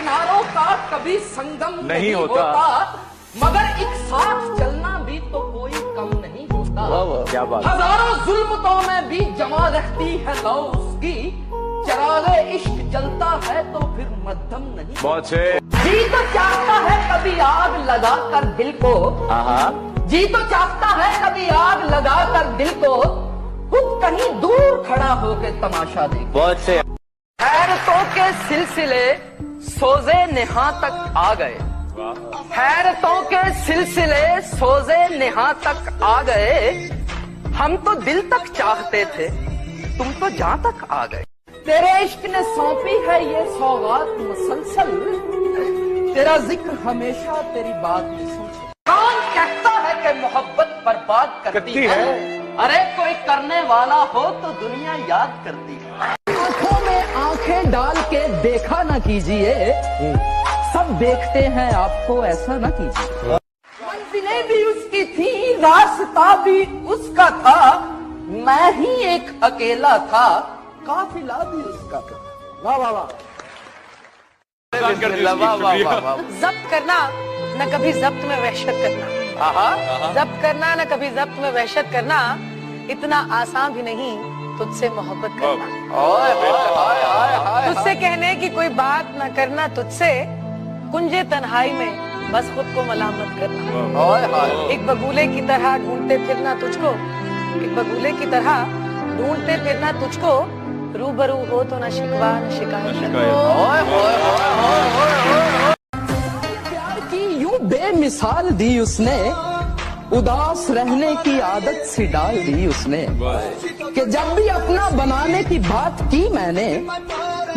किनारों का कभी संगम नहीं होता, मगर एक साथ चलना भी तो कोई कम नहीं होता। क्या बात। हजारों जुल्मतों में भी जमा रहती है लौ उसकी, चरागे इश्क जलता है तो फिर मध्यम नहीं। बहुत से जी तो चाहता है कभी आग लगा कर दिल को, जी तो चाहता है कभी आग लगा कर दिल को, खुद कहीं दूर खड़ा होके तमाशा देखे। बहुत से हैरतों के सिलसिले सोजे नेहा तक आ गए, हैरतों के सिलसिले सोजे नेहा तक आ गए। हम तो दिल तक चाहते थे, तुम तो जहां तक आ गए। तेरे इश्क ने सौंपी है ये सौगात मुसलसल, तेरा जिक्र हमेशा तेरी बात में सुनते। कौन कहता है कि मोहब्बत बर्बाद करती है? अरे कोई करने वाला हो तो दुनिया याद करती है। आंखों में आंखें डाल के देखा ना कीजिए, सब देखते हैं आपको ऐसा ना कीजिए। मंजिलें भी उसकी थी, रास्ता भी उसका था, मैं ही एक अकेला था, काफिला भी उसका था। वाह वाह वाह। जब्त करना न कभी जब्त में वहशत करना, जब्त करना न कभी जब्त में वहशत करना, इतना आसान भी नहीं तुझसे मोहब्बत करना। तुझसे कहने की कोई बात न करना, तुझसे कुंजे तन्हाई में बस खुद को मलामत करना। एक बगुले की तरह ढूंढते फिरना तुझको, एक बगुले की तरह ढूंढते फिरना तुझको, रूबरू हो तो न शिकवा न शिकायत। प्यार की यूं बेमिसाल दी उसने, उदास रहने की आदत सी डाल दी उसने, कि जब भी अपना बनाने की बात की मैंने,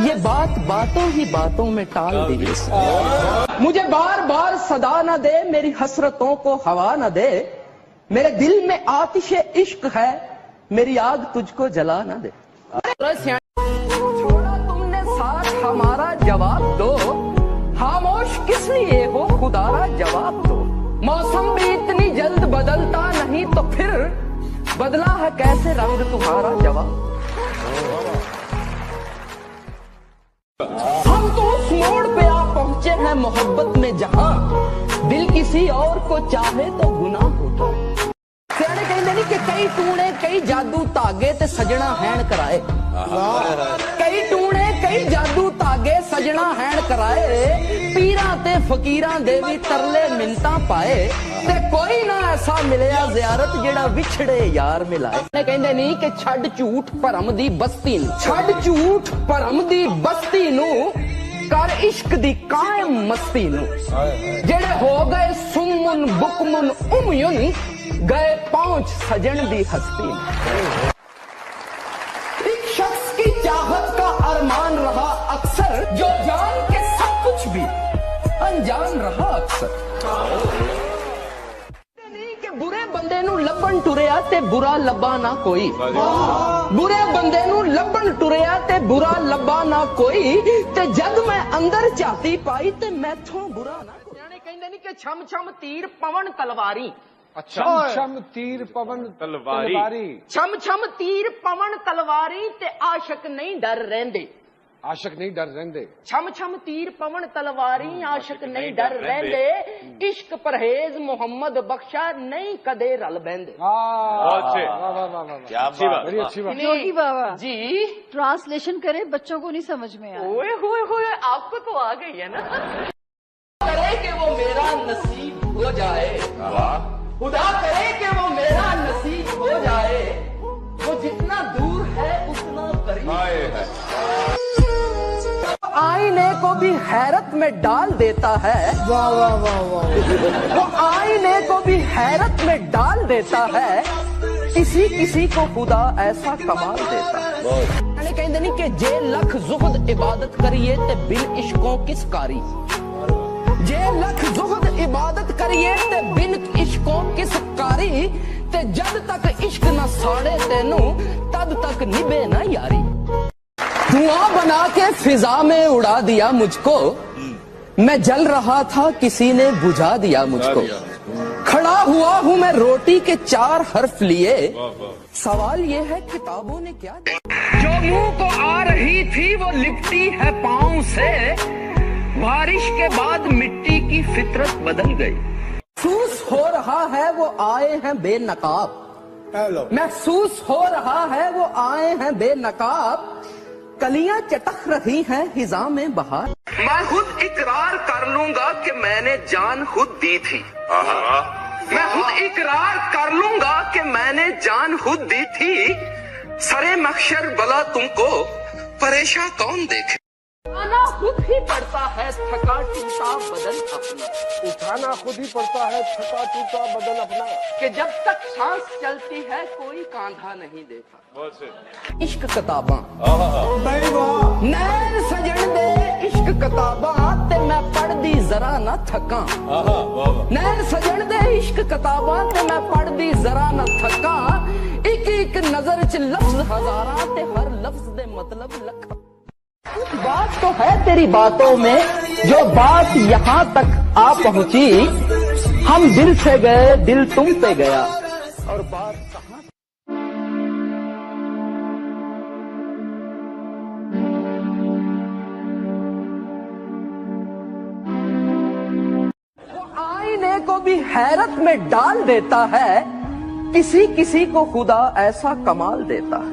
ये बात बातों ही बातों में टाल दी उसने। मुझे बार बार सदा न दे, मेरी हसरतों को हवा न दे, मेरे दिल में आतिशे इश्क है, मेरी आग तुझको जला न दे। छोड़ा तुमने साथ हमारा, जवाब दो, खामोश किस लिए हो खुदारा जवाब दो। मौसम भी इतनी जल्द बदलता नहीं तो फिर बदला है कैसे रंग तुम्हारा जवाब। हम तो उस मोड़ पे आ पहुंचे हैं मोहब्बत में जहां दिल किसी और को चाहे तो गुनाह होता। सियाने कहते नहीं कि कई टूणे कई जादू धागे ते सजना हैन कराए, कई टूणे कई जादू धागे सजना हैन कराए, पीरां ते फकीरां दे भी तरले मिन्तां पाए, ते कोई ना ऐसा मिलिया ज़ियारत जेड़ा विछड़े यार मिलाए। कहंदे नहीं कि छड़ झूठ भरम दी बस्ती नूं, छड़ झूठ भरम दी बस्ती नूं, कर इश्क दी कायम मस्ती नूं, जेड़े हो गए सुमुन बुकमुन उमयुन, गए पहुंच सजन दी हस्ती। एक शख्स की चाहत का अरमान रहा अक्सर, जो जान के सब कुछ भी अनजान रहा अक्सर। नहीं कि बुरे बंदे नू लभन टुरिया ते बुरा लब्बा ना कोई, बुरे बंदे नू लभन टुरिया ते बुरा लब्बा ना कोई, ते जद मैं अंदर झाती पाई ते मैथों बुरा ना कोई। कहंदे नहीं कि छम छम तीर पवन तलवारी, छम छम तीर पवन तलवारी, छम छम तीर पवन तलवारी, ते आशक नहीं डर रहंदे, आशक नहीं डर रहंदे, छम छम तीर पवन तलवारी, आशक नहीं डर रहंदे, इश्क परहेज मोहम्मद बख्शा नहीं कदे रल बहंदे। बड़ी अच्छी बात। योगी बाबा जी ट्रांसलेशन करे, बच्चों को नहीं समझ में आया। ओए होए होए, आपको तो आ गई है ना। करे कि वो मेरा नसीब हो जाए, खुदा करे कि वो मेरा नसीब हो जाए, वो जितना दूर है उतना करीब। आईने को भी हैरत में डाल देता है, वाह वाह वाह वाह, वो आईने को भी हैरत में डाल देता है, किसी किसी को खुदा ऐसा कमाल देता है। कहते नहीं कि जे लख जुहद इबादत करिए ते बिन इश्कों किस कारी, जे लख जुहद इबादत करिए ते बिन इश्कों किस कारी, ते जब तक इश्क न साड़े तेनू तब तक निभे न यारी। धुआं बना के फिजा में उड़ा दिया मुझको, मैं जल रहा था किसी ने बुझा दिया मुझको, खड़ा हुआ हूँ मैं रोटी के 4 हर्फ लिए, सवाल ये है किताबों ने क्या दिया। जो मुंह को आ रही थी वो लिपटी है पाँव से, बारिश के बाद मिट्टी की फितरत बदल गई। महसूस हो रहा है वो आए हैं बेनकाब, महसूस हो रहा है वो आए हैं बेनकाब, कलियां चटक रही हैं हिज़ा में बहार। मैं खुद इकरार कर लूंगा कि मैंने जान खुद दी थी, मैं खुद इकरार कर लूंगा कि मैंने जान खुद दी थी, सरे मखशर भला तुमको परेशान कौन देखे। उठाना खुद ही पड़ता है थका टूटा बदन अपना, उठाना खुद ही पड़ता है थका टूटा बदन अपना, कि जब तक सांस चलती है कोई कांधा नहीं देखा। इश्क किताबां नैन सजन दे, इश्क किताबां ते मैं पढ़दी जरा ना थका, नैन सजन दे इश्क किताबां ते मैं पढ़दी जरा ना थका, एक एक नजर च लफ्ज हजारा ते हर लफ्ज दे मतलब लखा। बात तो है तेरी बातों में, जो बात यहाँ तक आ पहुँची, हम दिल से गए दिल तुम पे गया, और बात कहाँ। वो आईने को भी हैरत में डाल देता है, किसी किसी को खुदा ऐसा कमाल देता है।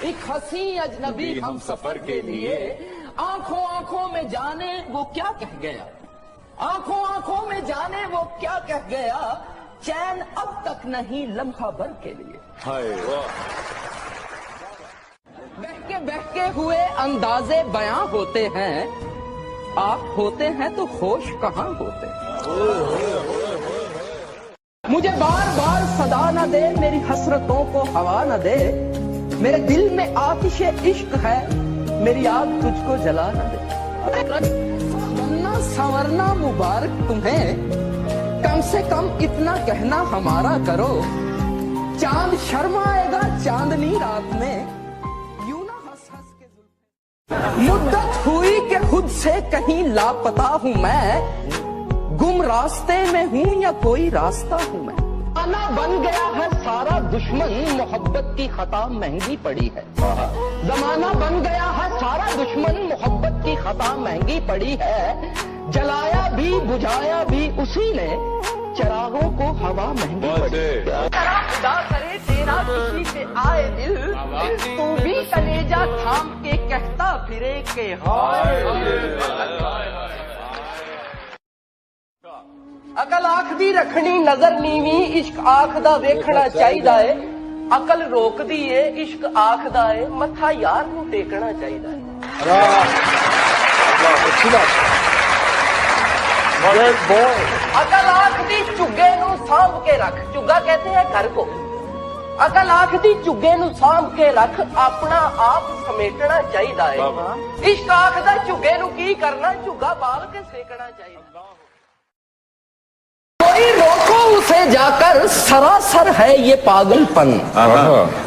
एक हंसी अजनबी हम सफर के लिए, आंखों आंखों में जाने वो क्या कह गया, आंखों आंखों में जाने वो क्या कह गया, चैन अब तक नहीं लम्हा भर के लिए। बहके हुए अंदाजे बयां होते हैं, आप होते हैं तो होश कहाँ होते हैं। मुझे बार बार सदा न दे, मेरी हसरतों को हवा न दे, मेरे दिल में आतिशे इश्क है, मेरी आग तुझको जला न दे। बनना संवरना मुबारक तुम्हें, कम से कम इतना कहना हमारा करो, चांद शर्माएगा चांदनी रात में, यूं ना हंस हंस के। मुद्दत हुई कि खुद से कहीं लापता हूँ मैं, गुम रास्ते में हूँ या कोई रास्ता हूँ मैं। जमाना बन गया है सारा दुश्मन, मोहब्बत की खता महंगी पड़ी है। जमाना बन गया है सारा दुश्मन, मोहब्बत की खता महंगी पड़ी है। जलाया भी बुझाया भी उसी ने, चिरागों को हवा महंगी पड़ी है। खुदा करे तेरा किसी पे आए दिल, तू भी कलेजा थाम के कहता फिरे के हाय। अकल आखदी रखनी नजर नीवी, इश्क आखदा वेखना चाहिदा है। अकल रोकदी है, इश्क आखदा है मत्था यार नू टेकना चाहिदा है। अकल आखदी चुगे नू सांभ के रख, चुगा कहते हैं घर को। अकल आखदी चुगे नू सांभ के रख, अपना आप समेटना चाहिदा है। इश्क आखदा चुगे नू की करना, चुगा बाल के सेकना चाहिदा। कोई रोको उसे जाकर, सरासर है ये पागलपन।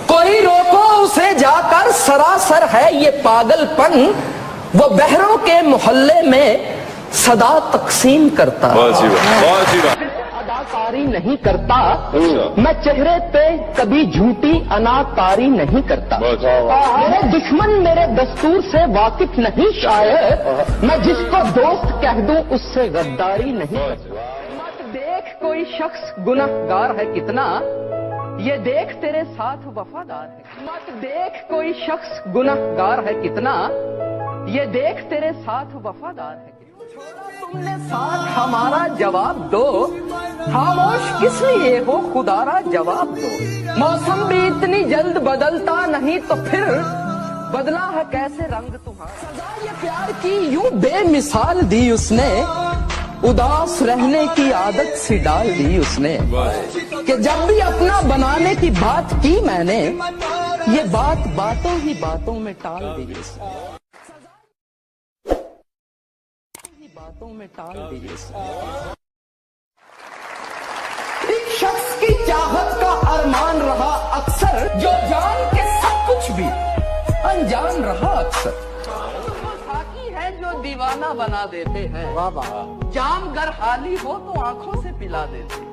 कोई रोको उसे जाकर, सरासर है ये पागलपन। वो बहरों के मोहल्ले में सदा तकसीम करता, अदाकारी नहीं करता। मैं चेहरे पे कभी झूठी अनाकारी नहीं करता। मेरे दुश्मन मेरे दस्तूर से वाकिफ नहीं शायद, मैं जिसको दोस्त कह दूं उससे गद्दारी नहीं करता। देख कोई शख्स गुनहगार है कितना, ये देख तेरे साथ वफादार है। मत देख कोई शख्स गुनहगार है कितना, ये देख तेरे साथ वफादार है कितना। तुमने साथ हमारा जवाब दो, खामोश किस लिए हो खुदारा जवाब दो। मौसम भी इतनी जल्द बदलता नहीं तो फिर बदला है कैसे रंग तुम्हारा। सजा ये प्यार की यूं बेमिसाल दी उसने, उदास रहने की आदत सी डाल दी उसने। कि जब भी अपना बनाने की बात की मैंने, ये बात बातों ही बातों में टाल दी उसने। बातों में टाल दी उसने। एक शख्स की चाहत का अरमान रहा अक्सर, जो जान के सब कुछ भी अनजान रहा अक्सर। जो दीवाना बना देते हैं, जाम गर हाली हो तो आंखों से पिला देते हैं।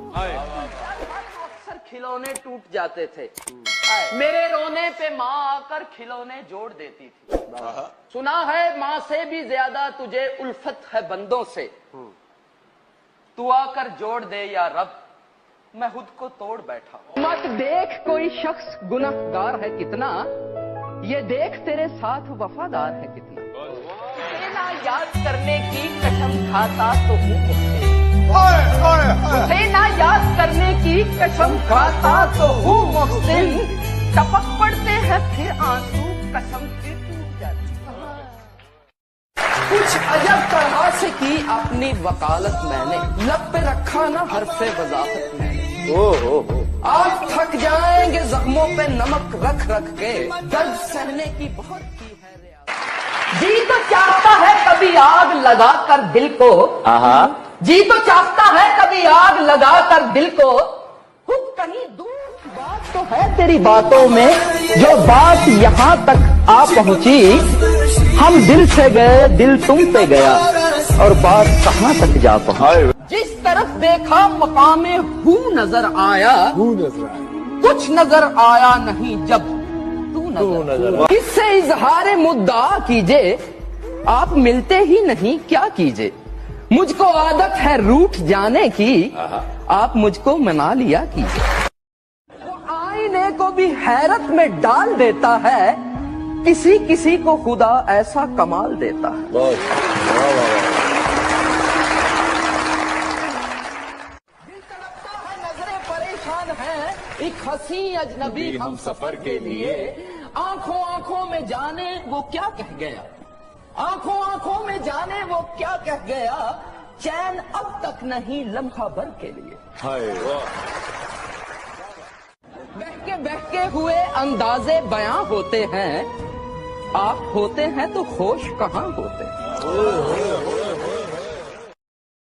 अक्सर खिलौने टूट जाते थे, मेरे रोने पे माँ आकर खिलौने जोड़ देती थी। सुना है माँ से भी ज्यादा तुझे उल्फत है बंदों से, तू आकर जोड़ दे या रब, मैं खुद को तोड़ बैठा। मत देख कोई शख्स गुनहगार है कितना, ये देख तेरे साथ वफादार है कितना। ना याद करने की कसम खाता तो हूँ मुझसे, ना याद करने की कसम खाता तो हूँ मुहसिन, टपक पड़ते हैं फिर आंसू कसम फिर टूट जाती। कुछ अजब तरह से की अपनी वकालत मैंने, लब पे रखा ना हर्फे वजाहत मैंने। आप थक जाएंगे जख्मों पे नमक रख रख के, दर्द सहने की बहुत की है रियाजत। जी तो चाहता है कभी आग लगा कर दिल को, जी तो चाहता है कभी आग लगा कर दिल को, कुछ कहीं दूर की बात तो है तेरी बातों में, जो बात यहाँ तक आ पहुँची, हम दिल से गए दिल तुम पे गया, और बात कहाँ तक जा पहुँची। जिस तरफ देखा मकामे हूँ नजर आया, कुछ नजर आया नहीं जब तू नजर। इससे इजहार मुद्दा कीजिए, आप मिलते ही नहीं क्या कीजिए। मुझको आदत है रूठ जाने की, आप मुझको मना लिया कीजिए। वो आईने को भी हैरत में डाल देता है, किसी किसी को खुदा ऐसा कमाल देता है। दिल तड़पता है, नजरें परेशान हैं, एक हंसी अजनबी हम सफर के लिए, आंखों आंखों में जाने वो क्या कह गया, आंखों आंखों में जाने वो क्या कह गया, चैन अब तक नहीं लम्हा भर के लिए। बहके हुए अंदाजे बयां होते हैं, आप होते हैं तो होश कहाँ होते हैं।